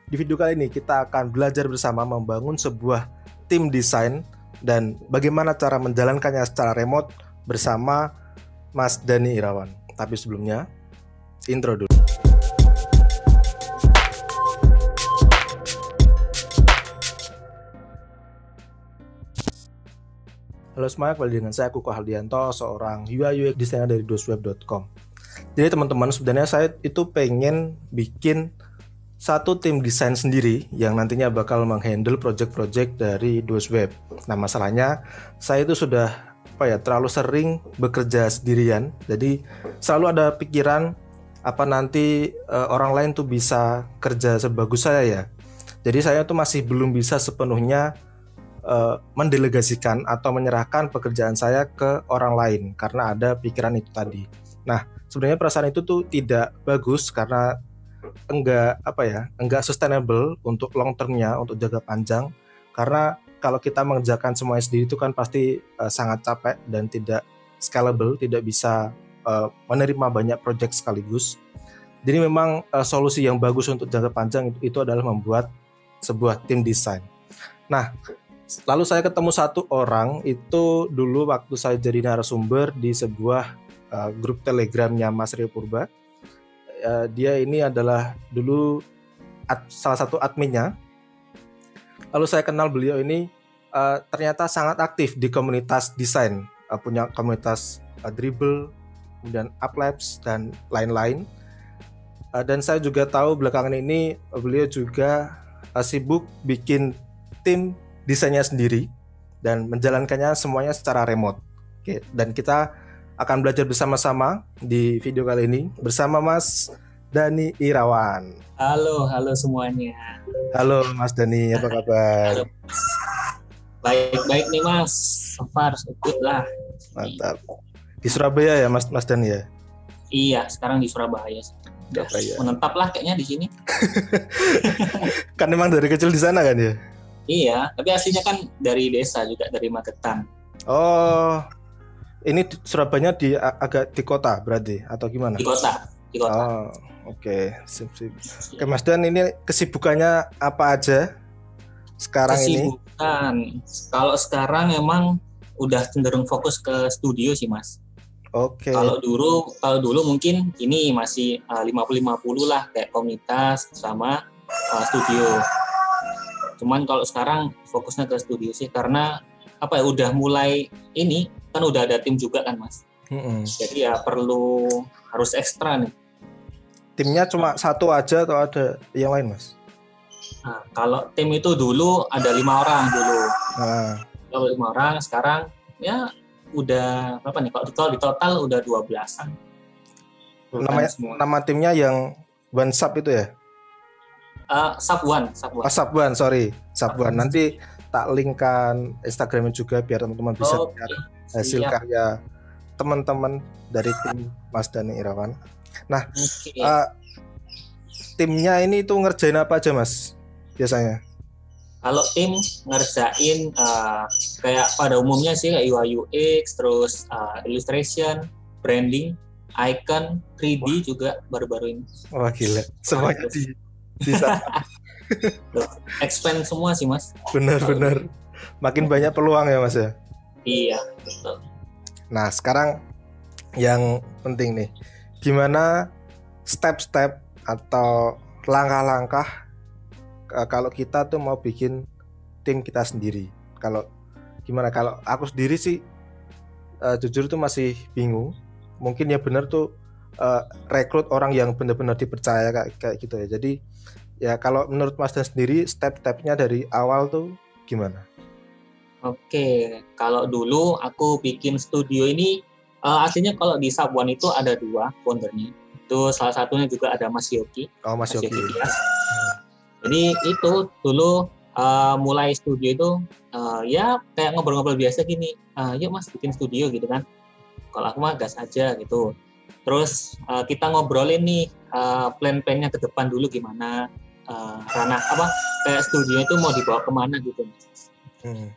Di video kali ini kita akan belajar bersama membangun sebuah tim desain dan bagaimana cara menjalankannya secara remote bersama Mas Dani Irawan. Tapi sebelumnya, intro dulu. Halo semuanya, kembali dengan saya Kuko Haldianto, seorang UI UX designer dari dosweb.com. Jadi teman-teman, sebenarnya saya itu pengen bikin satu tim desain sendiri yang nantinya bakal menghandle project-project dari Dosweb. Nah, masalahnya saya itu sudah terlalu sering bekerja sendirian. Jadi selalu ada pikiran apa nanti orang lain tuh bisa kerja sebagus saya ya. Jadi saya tuh masih belum bisa sepenuhnya mendelegasikan atau menyerahkan pekerjaan saya ke orang lain karena ada pikiran itu tadi. Nah, sebenarnya perasaan itu tuh tidak bagus karena enggak sustainable untuk long termnya, untuk jangka panjang. Karena kalau kita mengerjakan semuanya sendiri itu kan pasti sangat capek dan tidak scalable, tidak bisa menerima banyak project sekaligus. Jadi memang solusi yang bagus untuk jangka panjang itu adalah membuat sebuah tim desain. Nah, lalu saya ketemu satu orang itu dulu waktu saya jadi narasumber di sebuah grup Telegramnya Mas Rio Purba. Dia ini adalah dulu salah satu adminnya. Lalu saya kenal beliau ini ternyata sangat aktif di komunitas desain, punya komunitas Dribble, kemudian Uplabs dan lain-lain. Dan saya juga tahu belakangan ini beliau juga sibuk bikin tim desainnya sendiri dan menjalankannya semuanya secara remote. Oke, dan kita akan belajar bersama-sama di video kali ini bersama Mas Dani Irawan. Halo semuanya. Halo Mas Dani, apa kabar? Halo. Baik nih Mas, so far so good lah. Mantap. Di Surabaya ya Mas Dani ya? Iya, sekarang di Surabaya. Menetap lah kayaknya di sini. Kan memang dari kecil di sana kan ya? Iya, tapi aslinya kan dari desa juga, dari Magetan. Oh, ini Surabaya agak di kota berarti atau gimana? Di kota. Oh, oke. Sip. Oke, Mas Dan, ini kesibukannya apa aja sekarang ini? Kalau sekarang emang udah cenderung fokus ke studio sih, Mas. Oke. Kalau dulu mungkin ini masih 50-50 lah, kayak komunitas sama studio. Cuman kalau sekarang fokusnya ke studio sih karena udah mulai ini kan udah ada tim juga kan Mas. Jadi ya harus ekstra nih. Timnya cuma satu aja atau ada yang lain Mas? Nah, kalau tim itu dulu ada 5 orang dulu. Kalau 5 orang sekarang ya udah berapa nih? Kalau di total udah 12-an. Nama timnya yang One Sub itu ya? Sub One. Sub One. Nanti tak linkkan Instagramnya juga biar teman-teman bisa lihat hasil karya teman-teman dari tim Mas Dani Irawan. Nah, timnya ini tuh ngerjain apa aja Mas biasanya? Kalau tim ngerjain kayak pada umumnya sih kayak UI UX, terus illustration, branding, icon, 3D juga baru-baru ini. Wah gila, semuanya bisa. Expand semua sih Mas. Benar. Makin banyak peluang ya Mas ya. Iya betul. Nah sekarang yang penting nih, gimana step-step atau langkah-langkah kalau kita tuh mau bikin tim kita sendiri. Kalau aku sendiri sih jujur tuh masih bingung. Mungkin ya benar tuh rekrut orang yang benar-benar dipercaya kayak gitu ya. Jadi ya kalau menurut Mas Dan sendiri step-stepnya dari awal tuh gimana? Oke, kalau dulu aku bikin studio ini aslinya kalau di Sub One itu ada 2 foundernya. Itu salah satunya juga ada Mas Yogi. Oh Mas Yogi. Ya. Jadi itu dulu mulai studio itu ya kayak ngobrol-ngobrol biasa gini. Yuk Mas bikin studio gitu kan. Kalau aku mah gas aja gitu. Terus kita ngobrolin nih plan-plannya ke depan dulu gimana. Ranah kayak studio itu mau dibawa kemana gitu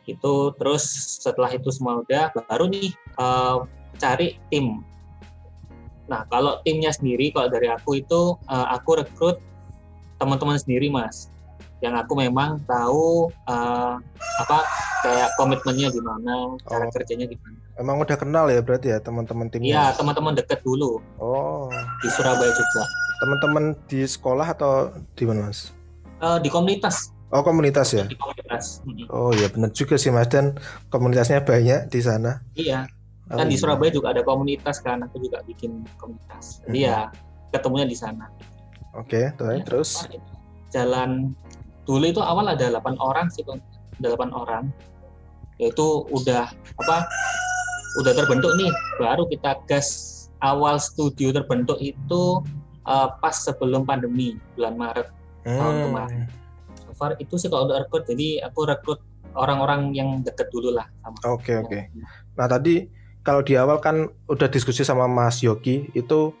Itu terus setelah itu semua udah baru nih cari tim. Nah kalau timnya sendiri kalau dari aku itu aku rekrut teman-teman sendiri Mas. yang aku memang tahu apa kayak komitmennya gimana, cara kerjanya gimana. Emang udah kenal ya berarti ya teman-teman timnya? Iya, teman-teman deket dulu. Oh. Di Surabaya juga. Teman-teman di sekolah atau di mana Mas? Di komunitas. Oh, komunitas ya? Di komunitas. Oh ya benar juga sih Mas, dan komunitasnya banyak di sana. Iya. Kan di Surabaya juga ada komunitas kan, aku juga bikin komunitas. Jadi ya ketemunya di sana. Oke, terus jalan dulu itu awal ada 8 orang sih, 8 orang. Yaitu udah terbentuk nih, baru kita gas. Awal studio terbentuk itu pas sebelum pandemi, bulan Maret tahun kemarin. So far itu sih kalau udah rekrut, jadi aku rekrut orang-orang yang deket dulu lah sama. Oke. Nah tadi kalau di awal kan udah diskusi sama Mas Yogi, itu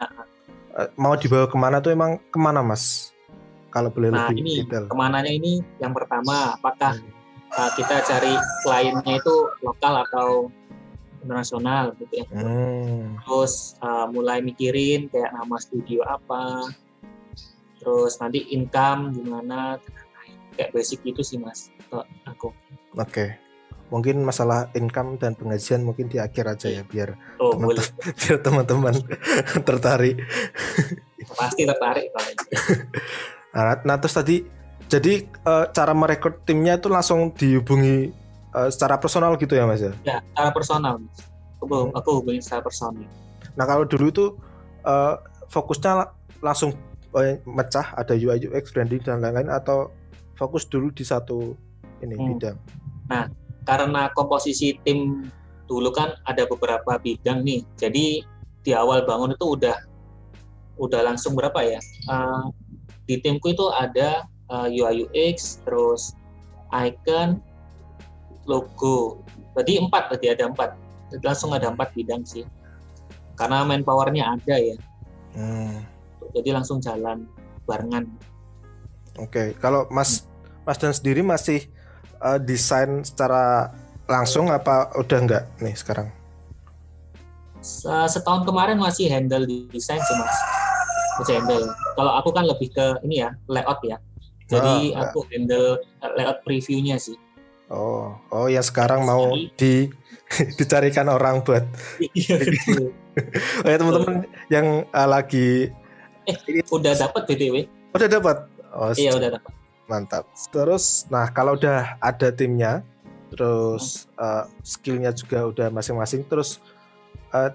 mau dibawa kemana tuh, emang kemana Mas? Kalau boleh lebih detail. Kemananya ini yang pertama, apakah kita cari kliennya itu lokal atau internasional gitu ya. Terus mulai mikirin kayak nama studio apa, terus nanti income gimana, kayak basic gitu sih Mas aku. Oke. Mungkin masalah income dan pengajian mungkin di akhir aja ya, biar teman-teman tertarik. Pasti tertarik. Nah terus tadi, jadi cara merekrut timnya itu langsung dihubungi secara personal gitu ya Mas ya? Ya, secara personal. Aku hubungi secara personal. Nah kalau dulu itu fokusnya langsung mecah, ada UI UX, branding dan lain-lain, atau fokus dulu di satu bidang? Nah, karena komposisi tim dulu kan ada beberapa bidang nih, jadi di awal bangun itu udah langsung berapa ya? Di timku itu ada UI UX, terus icon, logo. Berarti ada 4. Langsung ada 4 bidang sih. Karena manpowernya ada ya. Jadi langsung jalan barengan. Oke. Kalau Mas Dan sendiri masih desain secara langsung apa udah enggak nih sekarang? Setahun kemarin masih handle desain sih Mas. Masih handle. Kalau aku kan lebih ke ini ya, layout ya. Jadi aku handle layout previewnya sih. Oh ya, sekarang mau dicarikan orang buat. Oh ya teman-teman yang lagi udah dapat BTW. Udah dapat. Iya udah dapat. Mantap. Terus, nah kalau udah ada timnya, terus skillnya juga udah masing-masing, terus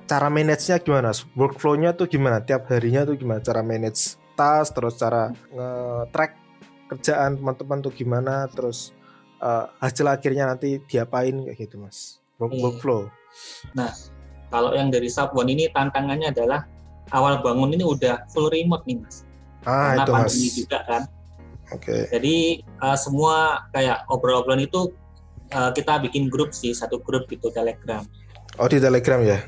cara manage-nya gimana? Workflow-nya tuh gimana? Tiap harinya tuh gimana? Cara manage task, terus cara nge-track kerjaan teman-teman tuh gimana? Terus hasil akhirnya nanti diapain kayak gitu Mas? Workflow. Nah, kalau yang dari Subone ini tantangannya adalah awal bangun ini udah full remote nih Mas. Karena itu pandemi Mas. juga kan. Oke. Jadi semua kayak obrol-obrolan itu kita bikin grup sih, satu grup gitu, Telegram. Oh di Telegram ya?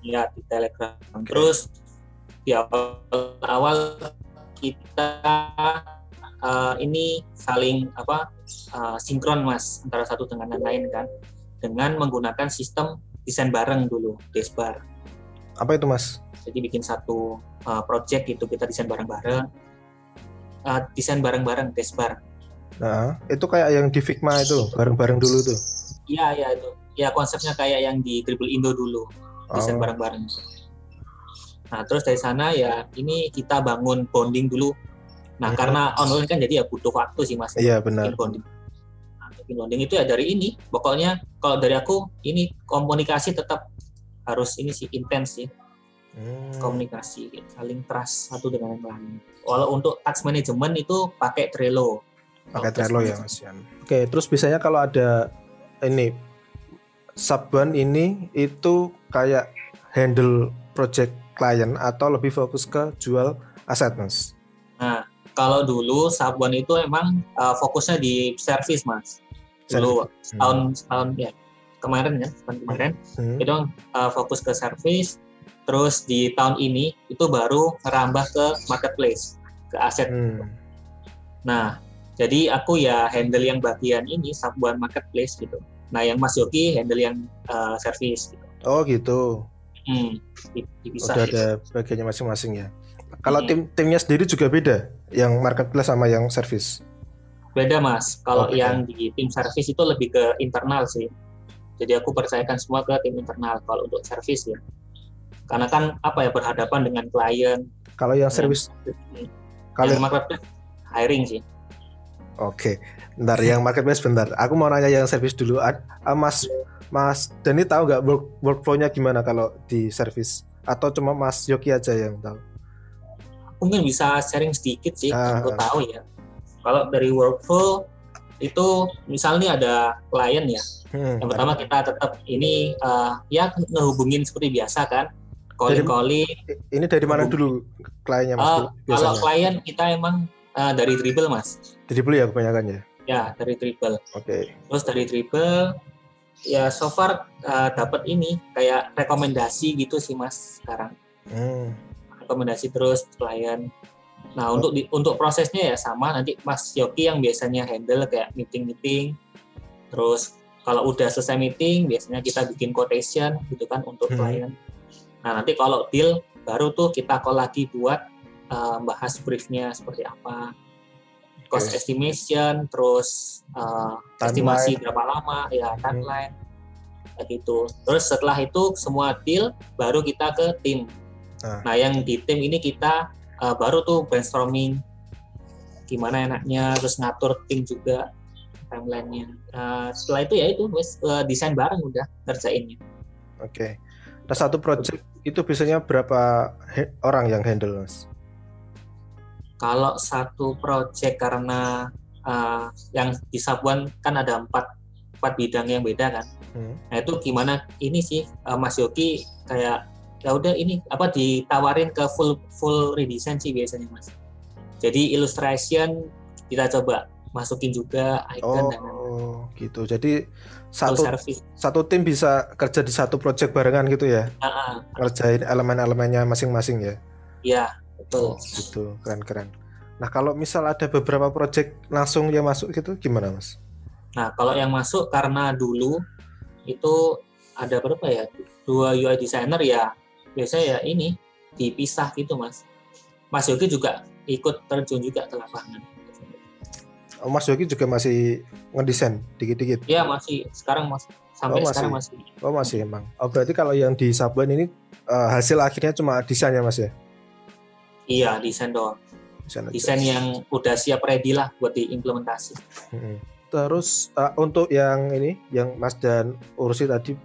Iya di Telegram. Okay. Terus di awal kita ini saling sinkron Mas antara satu dengan yang lain kan, dengan menggunakan sistem desain bareng dulu, Desbar. Apa itu Mas? Jadi bikin satu project gitu, kita desain bareng-bareng. Desain bareng-bareng, Desbar. Nah, itu kayak yang di Figma itu, bareng-bareng dulu tuh. Iya itu. Ya konsepnya kayak yang di Dribble Indo dulu, desain bareng-bareng. Nah, terus dari sana ya ini kita bangun bonding dulu. Nah, karena online kan jadi ya butuh waktu sih Mas. Iya, benar. Bikin bonding itu ya dari ini. Pokoknya kalau dari aku ini komunikasi tetap harus ini sih intens sih. Komunikasi, saling trust satu dengan yang lain. Walau untuk task management itu pakai Trello. Pakai Trello ya Mas Yan. Oke, terus biasanya kalau ada ini Subone ini itu kayak handle project klien atau lebih fokus ke jual aset Mas? Nah, kalau dulu Subone itu emang fokusnya di service Mas. Dulu setahun ya kemarin itu fokus ke service. Terus di tahun ini itu baru merambah ke marketplace, ke aset. Nah, jadi aku ya handle yang bagian ini Subone marketplace gitu. Nah, yang Mas Yogi handle yang service gitu. Oh gitu. Dipisah. Udah ada bagiannya masing-masing ya. Kalau timnya sendiri juga beda, yang marketplace sama yang service? Beda Mas. Kalau Beda. yang di tim service itu lebih ke internal sih. Jadi aku percayakan semua ke tim internal kalau untuk service ya. Karena kan berhadapan dengan klien. Kalau yang service, Yang marketplace hiring sih. Oke, bentar yang marketplace bentar. Aku mau nanya yang service dulu. Mas Dani tahu nggak workflow-nya gimana kalau di service? Atau cuma Mas Yogi aja yang tahu? Mungkin bisa sharing sedikit sih, aku tahu ya. Kalau dari workflow itu misalnya ada klien ya. Yang pertama kita tetap ini ngehubungin seperti biasa kan. Calling. Ini dari mana dulu kliennya Mas? Kalau klien kita emang dari Dribbble Mas. Dribbble ya kebanyakan ya? Ya dari Dribbble. Oke. Terus dari Dribbble ya so far dapat ini kayak rekomendasi gitu sih Mas sekarang. Rekomendasi terus klien. Nah untuk prosesnya ya sama, nanti Mas Yogi yang biasanya handle kayak meeting. Terus kalau udah selesai meeting biasanya kita bikin quotation gitu kan untuk klien. Nah nanti kalau deal baru tuh kita call lagi buat bahas briefnya seperti apa, cost estimation, terus estimasi berapa lama ya, timeline kayak gitu. Terus setelah itu semua deal baru kita ke tim. Nah yang di tim ini kita baru tuh brainstorming gimana enaknya, terus ngatur tim juga timelinenya. Setelah itu ya itu desain bareng udah kerjainnya. Oke. Nah satu project itu biasanya berapa orang yang handle Mas? Kalau satu project karena yang di Sabuan kan ada empat bidang yang beda kan. Nah itu gimana ini sih Mas Yogi kayak ya udah ini ditawarin ke full redesign sih biasanya Mas. Jadi illustration kita coba masukin juga icon dan gitu. Jadi satu tim bisa kerja di satu project barengan gitu ya? Ngerjain elemen-elemennya masing-masing ya? Iya, betul. Gitu, keren-keren. Nah kalau misal ada beberapa project langsung yang masuk gitu gimana Mas? Nah kalau yang masuk karena dulu itu ada berapa ya? 2 UI designer ya biasanya ya ini dipisah gitu Mas. Mas Yogi juga ikut terjun juga ke lapangan. Mas Yogi juga masih ngedesain dikit-dikit? Iya masih, sekarang masih sekarang masih. Masih emang. Berarti kalau yang di Sabuan ini hasil akhirnya cuma desainnya Mas ya? Iya desain doang. Desain yang udah siap ready lah buat diimplementasi. Terus untuk yang ini yang Mas Dan urusi tadi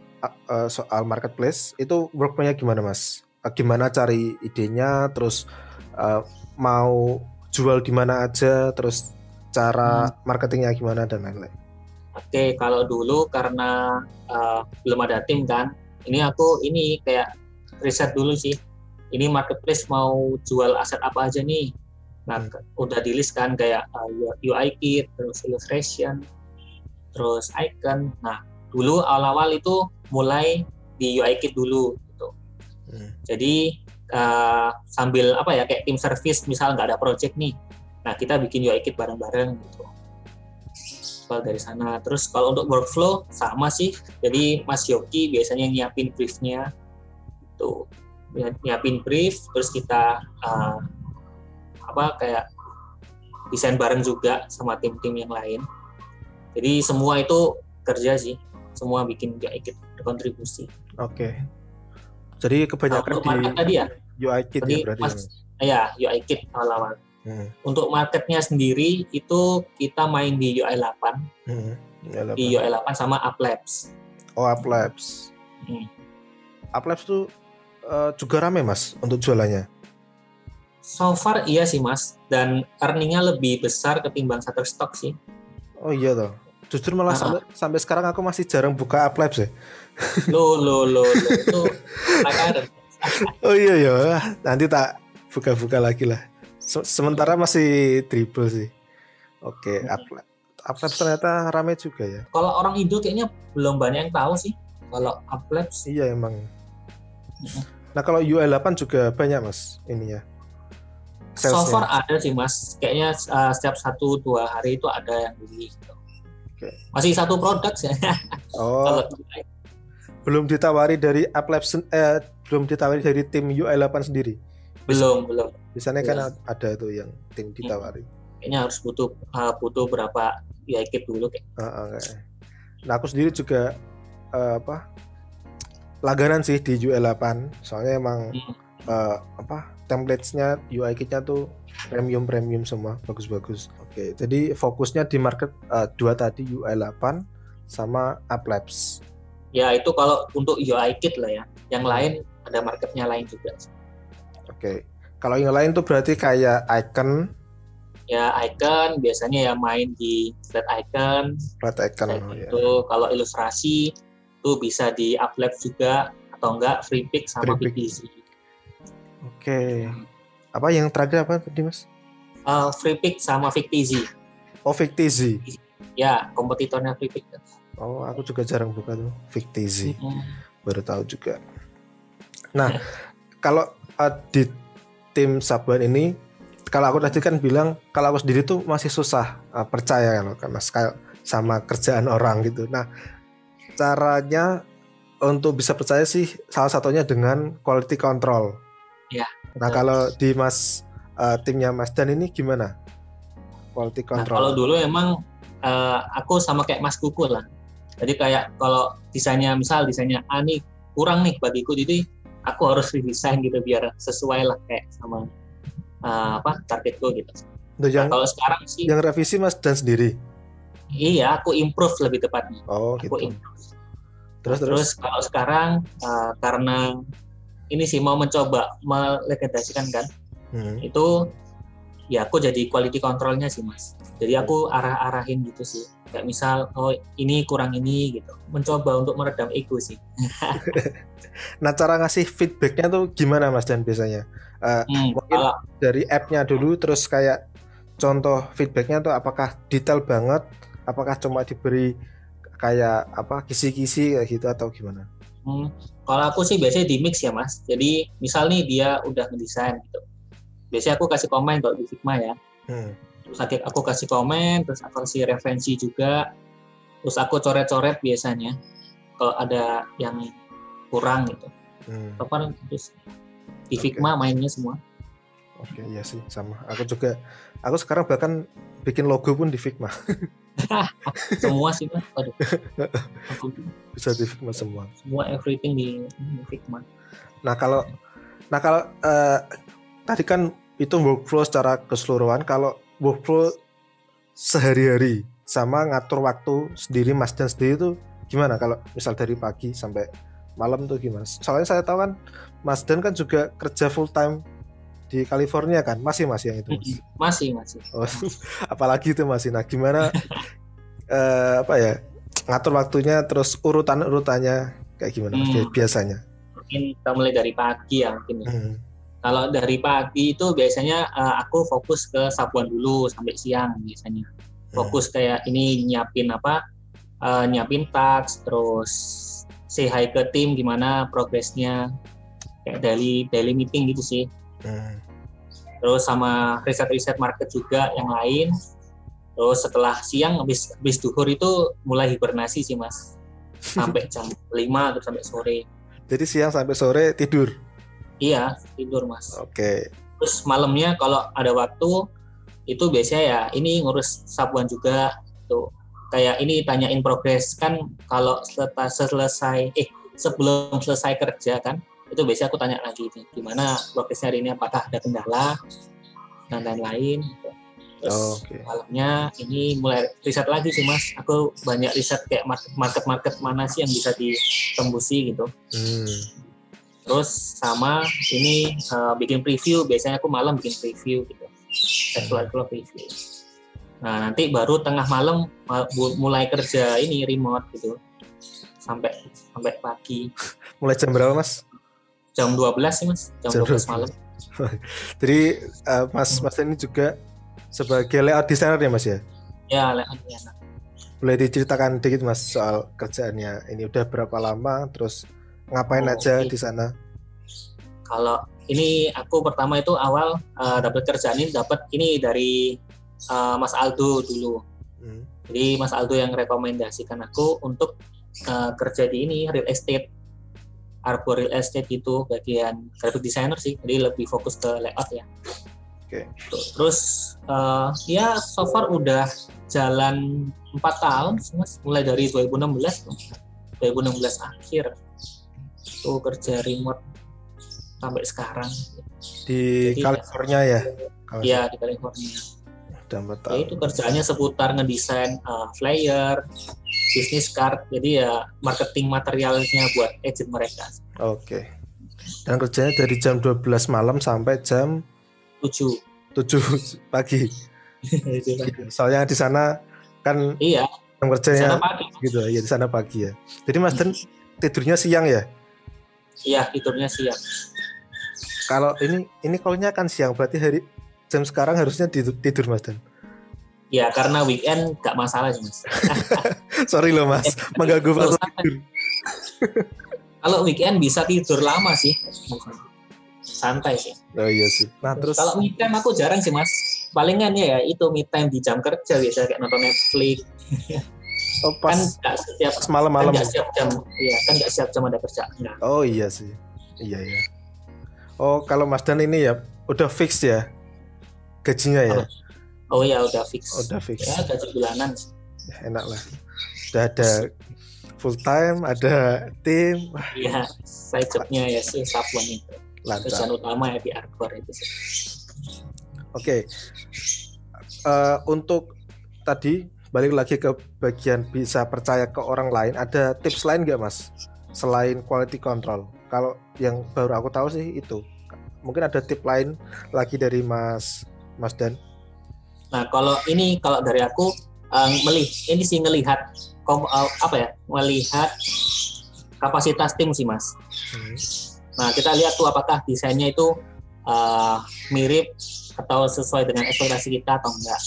soal marketplace itu workflow-nya gimana Mas? Gimana cari idenya, terus mau jual di mana aja, terus cara marketingnya gimana dan lain-lain. Oke, kalau dulu karena belum ada tim kan, ini aku kayak riset dulu sih. Ini marketplace mau jual aset apa aja nih. Nah, udah di list kan kayak UI kit, terus illustration, terus icon. Nah, dulu awal-awal itu mulai di UI kit dulu gitu. Jadi sambil kayak tim service misal nggak ada project nih. Nah, kita bikin UI kit bareng-bareng gitu. Soal dari sana. Terus kalau untuk workflow sama sih. Jadi Mas Yogi biasanya nyiapin briefnya. Tuh. Nyiapin brief, terus kita kayak desain bareng juga sama tim-tim yang lain. Jadi semua itu kerja sih. Semua bikin UI kit berkontribusi. Oke. Jadi kebanyakan di tadi ya UI kit ya berarti. UI kit awal-awal. Untuk marketnya sendiri itu kita main di UI 8. Di UI 8 sama Uplabs. Uplabs. Uplabs tuh juga rame Mas untuk jualannya. So far iya sih Mas, dan earningnya lebih besar ketimbang Shutterstock sih. Oh iya toh. Justru malah sampai sekarang aku masih jarang buka Uplabs ya. Lo itu Oh iya ya, nanti tak buka-buka lagi lah. Sementara masih Dribbble sih. Oke, Uplabs ternyata rame juga ya. Kalau orang Indo kayaknya belum banyak yang tahu sih kalau Uplabs. Iya emang. Nah kalau UI 8 juga banyak Mas ini ya. So far ada sih Mas, kayaknya setiap 1-2 hari itu ada yang beli gitu. Masih satu produk sih. Belum ditawari dari Uplabs, belum ditawari dari tim UI 8 sendiri. Belum. Di sana kan ada tuh yang tim ditawari. kayaknya harus butuh berapa UI kit dulu kayak. Nah aku sendiri juga langganan sih di UI8, soalnya emang templates-nya UI kitnya tuh premium semua, bagus-bagus. Oke, jadi fokusnya di market dua tadi, UI8 sama AppLabs. Ya itu kalau untuk UI kit lah ya. Yang lain ada marketnya lain juga. Oke. Kalau yang lain tuh berarti kayak icon. Ya icon biasanya ya main di flat icon. Itu kalau ilustrasi tuh bisa di AppLabs juga atau enggak FreePik sama Picteasy. Oke. Apa yang terakhir apa tadi Mas? FreePik sama Picteasy. Oh, Picteasy. Ya, kompetitornya FreePik. Oh, aku juga jarang buka tuh Picteasy. Baru tahu juga. Nah, kalau di tim Sabuan ini, kalau aku tadi kan bilang kalau aku sendiri tuh masih susah percaya karena sama kerjaan orang gitu. Nah, caranya untuk bisa percaya sih salah satunya dengan quality control. Ya. Nah, kalau di timnya Mas Dan ini gimana? Quality control. Nah, kalau dulu emang aku sama kayak Mas Kuku lah. Jadi kayak kalau desainnya A nih kurang nih bagiku, jadi aku harus redesign gitu biar sesuai lah kayak sama targetku gitu. Nah, kalau sekarang sih yang revisi Mas Dan sendiri? Iya, aku improve lebih tepatnya. Oh, aku gitu. Improve. Terus kalau sekarang karena ini sih mau mencoba melegendasikan kan, itu ya aku jadi quality controlnya sih Mas. Jadi aku arahin gitu sih. Kayak misal, oh ini kurang ini gitu. Mencoba untuk meredam ego sih. Nah, cara ngasih feedbacknya tuh gimana Mas Dan biasanya? Mungkin dari app-nya dulu, terus kayak contoh feedbacknya tuh apakah detail banget? Apakah cuma diberi kayak kisi-kisi kayak gitu atau gimana? Kalau aku sih biasanya di mix ya Mas. Jadi misal nih dia udah ngedesain gitu. Biasanya aku kasih komen kalau di Figma ya. Terus aku kasih komen, terus aku kasih referensi juga, terus aku coret-coret biasanya kalau ada yang kurang gitu. Terus di Figma mainnya semua. Oke, iya sih sama. Aku sekarang bahkan bikin logo pun di Figma. Semua sih Mas. Bisa di Figma semua. Semua everything di Figma. Nah kalau tadi kan itu workflow secara keseluruhan. Kalau workflow sehari-hari sama ngatur waktu sendiri Mas Dan sendiri itu gimana? Kalau misal dari pagi sampai malam tuh gimana? Soalnya saya tahu kan Mas Dan kan juga kerja full time di California kan? Masih yang itu Mas? Masih. Oh, apalagi itu masih. Nah gimana ngatur waktunya, terus urutannya kayak gimana Mas biasanya? Mungkin kita mulai dari pagi ya mungkin. Kalau dari pagi itu biasanya aku fokus ke Sabuan dulu sampai siang biasanya. Fokus kayak ini nyiapin task, terus say hi ke tim gimana progresnya, kayak daily meeting gitu sih. Terus sama riset market juga yang lain. Terus setelah siang habis duhur itu mulai hibernasi sih Mas. Sampai jam 5 terus sampai sore. Jadi siang sampai sore tidur? Iya, tidur Mas. Oke. Terus malamnya kalau ada waktu itu biasanya ya ini ngurus Sabuan juga tuh. Kayak ini tanyain progres kan, kalau sebelum selesai kerja kan, itu biasanya aku tanya lagi gimana progresnya hari ini, apakah ada kendala dan lain-lain gitu. Terus malamnya ini mulai riset lagi sih Mas. Aku banyak riset kayak market mana sih yang bisa ditembusi gitu. Terus sama ini bikin preview, biasanya aku malam bikin preview gitu. Actual preview. Nah, nanti baru tengah malam mulai kerja ini remote gitu. Sampai pagi. Mulai jam berapa Mas? Jam 12 sih Mas, jam 12 malam. Jadi Mas ini juga sebagai layout designer ya Mas ya? Ya, layout designer. Boleh diceritakan dikit Mas soal kerjaannya ini udah berapa lama, terus ngapain aja di sana? Kalau ini aku pertama itu awal dapat kerjaan ini dari Mas Aldo dulu. Jadi Mas Aldo yang rekomendasikan aku untuk kerja di ini real estate, Arbor real estate itu bagian graphic designer sih. Jadi lebih fokus ke layout ya. Oke. Terus ya so far udah jalan 4 tahun sih Mas, mulai dari 2016 akhir tuh kerja remote sampai sekarang. Di Jadi, California ya? Iya, di California. Udah 4 Ya tahun. itu kerjaannya seputar ngedesain flyer, business card, jadi ya marketing materialnya buat agent mereka. Oke. Dan kerjanya dari jam 12 malam sampai jam 7 pagi. Itu kan. Soalnya di sana kan Iya, jam di kerjanya sana pagi. gitu ya, di sana pagi ya. Jadi Mas Dan tidurnya siang ya? Iya, tidurnya siang. Kalau ini call-nya kan siang, berarti hari jam sekarang harusnya tidur Mas Dan. Ya, karena weekend gak masalah sih Mas. Sorry loh Mas, mengganggu waktu tidur. Kalau weekend bisa tidur lama sih. Santai sih. Oh iya sih. Nah terus Kalau me time aku jarang sih Mas. Palingan ya itu me time di jam kerja biasa kayak nonton Netflix. pas Kan nggak setiap malam-malam. Kan nggak setiap jam. Iya, kan nggak setiap jam ada kerjaan. Nah. Oh iya sih. Iya ya. Oh kalau Mas Dan ini ya udah fix ya gajinya ya? Oh iya udah fix. Udah fix. Ya gaji bulanan. Enak lah. Udah ada full time, ada tim. Iya, saya jobnya ya sih Sablon itu. Lancar. Kerjaan utama ya di Argor itu sih. Oke. Untuk tadi balik lagi ke bagian bisa percaya ke orang lain, ada tips lain nggak Mas selain quality control? Kalau yang baru aku tahu sih itu. Mungkin ada tips lain lagi dari Mas Dan. Nah kalau dari aku ngelihat melihat kapasitas tim sih Mas. Nah kita lihat tuh apakah desainnya itu mirip atau sesuai dengan ekspektasi kita atau enggak.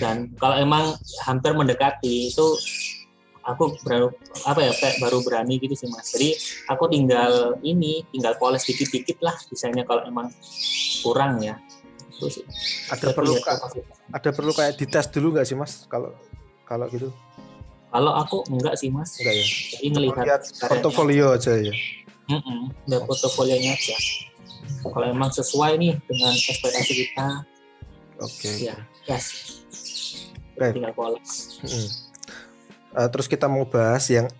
Dan kalau emang hampir mendekati itu aku baru berani gitu sih Mas. Jadi aku tinggal poles dikit-dikit lah desainnya kalau emang kurang ya. Itu sih. Ada perlu kayak dites dulu nggak sih Mas kalau gitu? Kalau aku enggak sih Mas. Enggak ya. Jadi melihat portofolio aja ya. Lihat portofolionya aja. Kalau emang sesuai nih dengan ekspektasi kita. Oke. Ya, yes. Tinggal poles. Terus kita mau bahas yang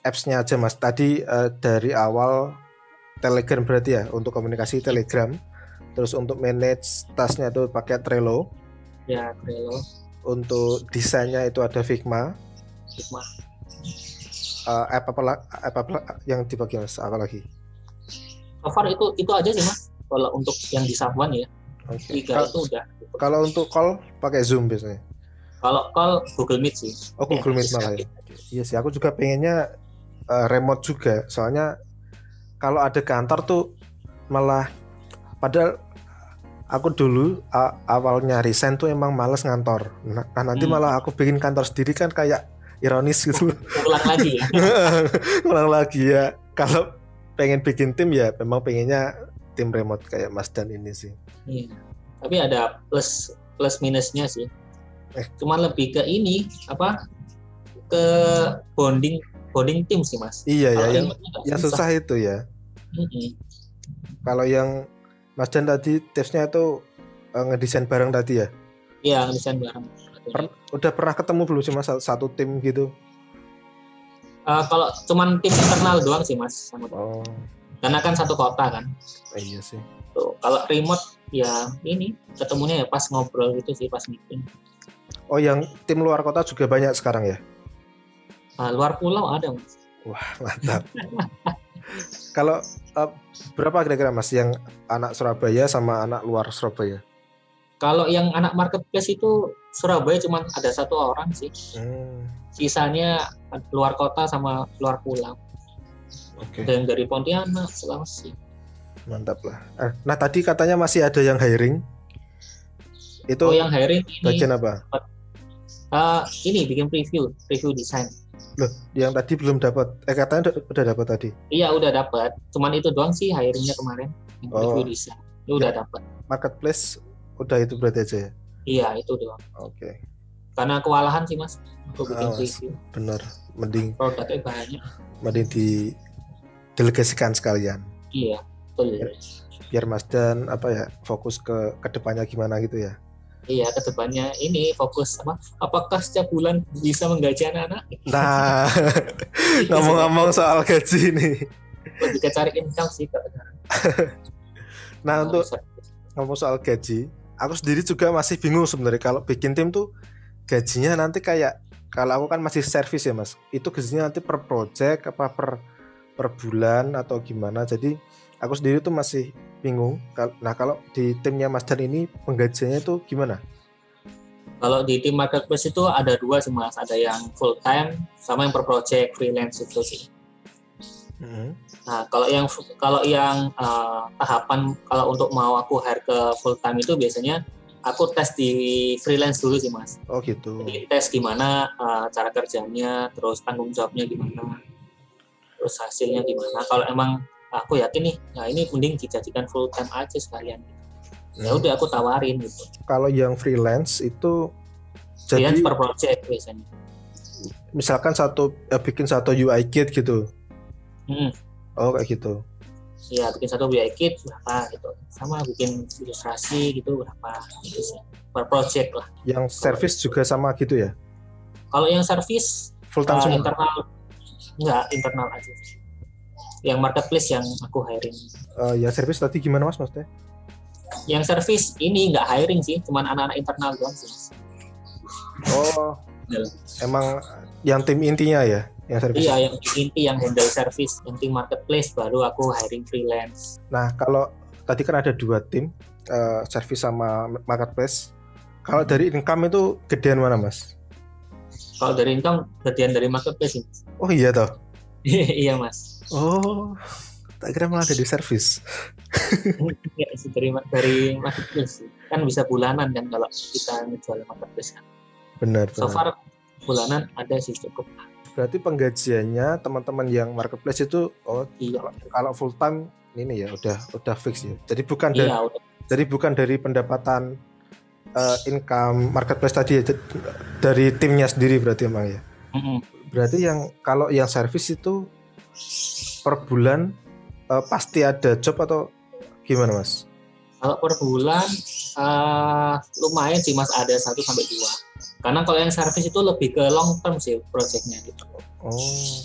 apps-nya aja Mas. Tadi dari awal Telegram berarti ya, untuk komunikasi Telegram. Terus untuk manage tasnya itu pakai Trello. Ya, Trello. Untuk desainnya itu ada Figma. App apa yang dipakai Mas? Apa lagi? So far itu aja sih Mas. Kalau untuk yang di Sabuan ya. Okay. Itu udah. Kalau untuk call pakai Zoom biasanya. Kalau call Google Meet sih. Oh Google Meet malah ya. Iya sih, aku juga pengennya remote juga. Soalnya kalau ada kantor tuh malah, padahal aku dulu awalnya resign tuh emang males ngantor. Nah nanti malah aku bikin kantor sendiri kan kayak ironis gitu. Ulang lagi ya. Ulang lagi ya. Kalau pengen bikin tim ya memang pengennya tim remote kayak Mas Dan ini sih. Iya. Tapi ada plus minusnya sih. Cuman lebih ke ke bonding tim sih Mas. Iya ya, yang susah itu ya. Kalau yang Mas Dan tadi tipsnya itu ngedesain bareng tadi ya? Iya, ngedesain bareng. Udah pernah ketemu belum sih Mas satu tim gitu? Kalau cuman tim internal doang sih Mas. Karena kan satu kota kan. Iya sih. Tuh, kalau remote ya ketemunya ya pas ngobrol gitu sih, pas meeting. Oh yang tim luar kota juga banyak sekarang ya? Luar pulau ada Mas. Wah mantap. Kalau berapa kira-kira Mas yang anak Surabaya sama anak luar Surabaya? Kalau yang anak marketplace itu Surabaya cuma ada 1 orang sih. Sisanya luar kota sama luar pulau. Oke. Dan dari Pontianak, Sulawesi. Mantap lah. Nah tadi katanya masih ada yang hiring. Itu yang hiring ini bagian apa? Ini bikin preview desain. Loh, yang tadi belum dapat. Katanya udah dapat tadi. Iya, udah dapat. Cuman itu doang sih hiringnya kemarin. Preview desain. Itu udah dapat. Marketplace udah itu berarti aja ya? Iya, itu doang. Oke. Karena kewalahan sih Mas untuk bikin preview. Bener, mending produknya banyak. Mending didelegasikan sekalian. Iya, betul. biar Mas Dan apa ya fokus ke depannya gimana gitu ya. Iya, kedepannya ini fokus apa? Apakah setiap bulan bisa menggaji anak-anak? Nah, Itu sih ngomong-ngomong soal gaji nih. lebih ke cari income sih Kak. Nah, Kalau untuk bisa. ngomong soal gaji, aku sendiri juga masih bingung sebenarnya kalau bikin tim tuh gajinya nanti kayak, kalau aku kan masih servis ya Mas, itu gajinya nanti per project apa per bulan atau gimana. Jadi aku sendiri tuh masih bingung. Nah, kalau di timnya Mas Dan ini penggajiannya itu gimana? Kalau di tim marketplace itu ada dua sih Mas, ada yang full time sama yang per project freelance itu sih. Nah, kalau yang tahapan kalau untuk mau aku hire ke full time itu biasanya aku tes di freelance dulu sih Mas. Oh gitu. Jadi tes gimana cara kerjanya, terus tanggung jawabnya gimana, terus hasilnya gimana. Kalau emang aku yakin nih, nah ini mending dijadikan full time aja sekalian. Ya udah aku tawarin gitu. Kalau yang freelance itu Freelance jadi per project biasanya. misalkan bikin satu UI kit gitu. Oh kayak gitu. Ya bikin satu UI kit berapa gitu, sama bikin ilustrasi gitu berapa gitu sih, per project lah. Yang service juga sama gitu ya? Kalau yang service full time semua? Enggak, internal aja. Yang marketplace yang aku hiring. Yang service tadi gimana Mas maksudnya? Yang service ini nggak hiring sih, cuman anak-anak internal doang sih. Oh, emang yang tim intinya ya? Yang service? Iya, yang inti yang handle service, yang tim marketplace, baru aku hiring freelance. Nah, kalau tadi kan ada dua tim, service sama marketplace. Kalau dari income itu gedean mana Mas? Kalau dari income, gedean dari marketplace. Oh iya toh? Iya Mas. Oh, tak kira malah dari service. Ya, dari marketplace kan bisa bulanan kan kalau kita menjual marketplace kan. Benar. So far bulanan ada sih cukup. Berarti penggajiannya teman-teman yang marketplace itu iya. Kalau full time ini ya udah fix ya. Jadi bukan dari pendapatan income marketplace tadi ya, dari timnya sendiri berarti emang ya. Berarti kalau yang service itu per bulan pasti ada job atau gimana Mas? Kalau per bulan lumayan sih Mas, ada 1-2. Karena kalau yang service itu lebih ke long term sih projectnya gitu. Oh,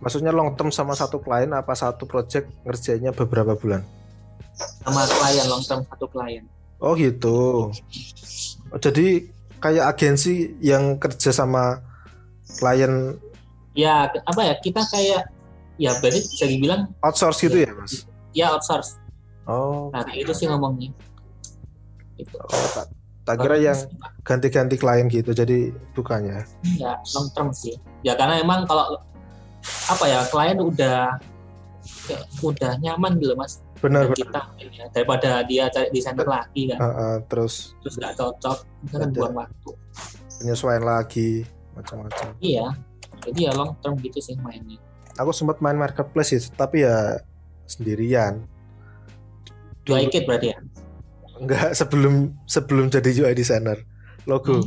maksudnya long term sama satu klien apa satu project ngerjainnya beberapa bulan? Sama klien, long term satu klien. Oh gitu. Jadi kayak agensi yang kerja sama klien. Ya apa ya, kita kayak ya berarti bisa dibilang outsource gitu ya Mas? Ya outsource. Oh. Nah itu sih ngomongnya. Gitu. Tak kira yang ganti-ganti klien gitu, jadi bukannya? Ya long term sih. Ya karena emang kalau apa ya, klien udah nyaman gitu Mas. Benar. Kita ya, daripada dia cari desainer lagi kan. Terus nggak cocok, kita kan buang waktu. Penyesuaian lagi macam-macam. Iya. Jadi ya long term gitu sih mainnya. Aku sempat main marketplace sih, tapi ya sendirian. UI kit berarti ya? Enggak, sebelum jadi UI designer. Logo.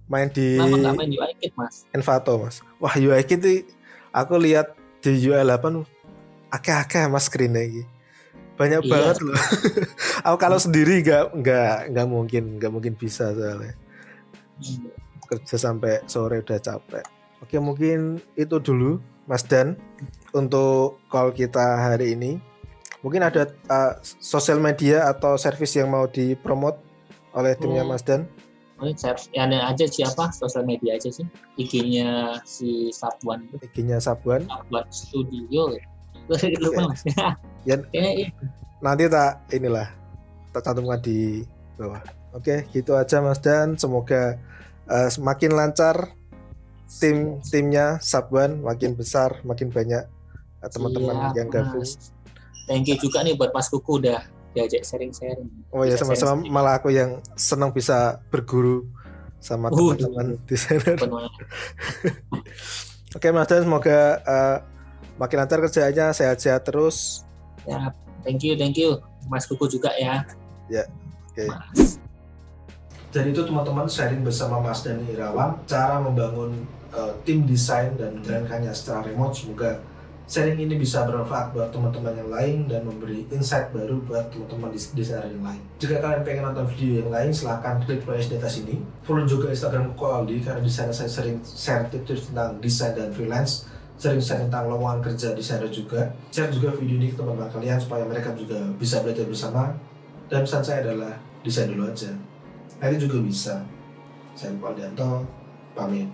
Main di Kenapa nggak main UI kit Mas? Envato Mas. Wah UI kit itu aku lihat di UI 8 akeh-akeh Mas screen-nya iki. Banyak banget loh. Aku kalau sendiri nggak mungkin bisa soalnya. Kerja sampai sore udah capek. Oke, mungkin itu dulu Mas Dan untuk call kita hari ini. Mungkin ada sosial media atau service yang mau dipromot oleh timnya Mas Dan? Ya ada aja siapa, sosial media aja sih. IG-nya si Sabuan. IG-nya Sabuan. Sabuan Studio. Lupa Mas. Ya, nanti tak cantumkan di bawah. Oke, gitu aja Mas Dan. Semoga semakin lancar timnya Sabuan, makin besar, makin banyak teman-teman yang gabung. Thank you juga nih buat Mas Kuku udah diajak sharing-sharing. Oh ya, sama-sama, malah aku yang senang bisa berguru sama teman-teman desainer. Oke Mas Dan, semoga makin lancar kerjaannya, sehat-sehat terus. Ya, thank you Mas Kuku juga ya. Ya, oke. Dan itu teman-teman sharing bersama Mas Dani Irawan cara membangun tim desain dan menjalankannya secara remote. Semoga sharing ini bisa bermanfaat buat teman-teman yang lain dan memberi insight baru buat teman-teman desainer yang lain. Jika kalian pengen nonton video yang lain, silahkan klik playlist di atas ini. Follow juga Instagram Koko Aldi, karena di sana saya sering share tips-tips tentang desain dan freelance, sering share tentang lowongan kerja desainer juga. Share juga video ini ke teman-teman kalian supaya mereka juga bisa belajar bersama. Dan pesan saya adalah desain dulu aja, nanti juga bisa. Saya Koko Aldianto, pamit.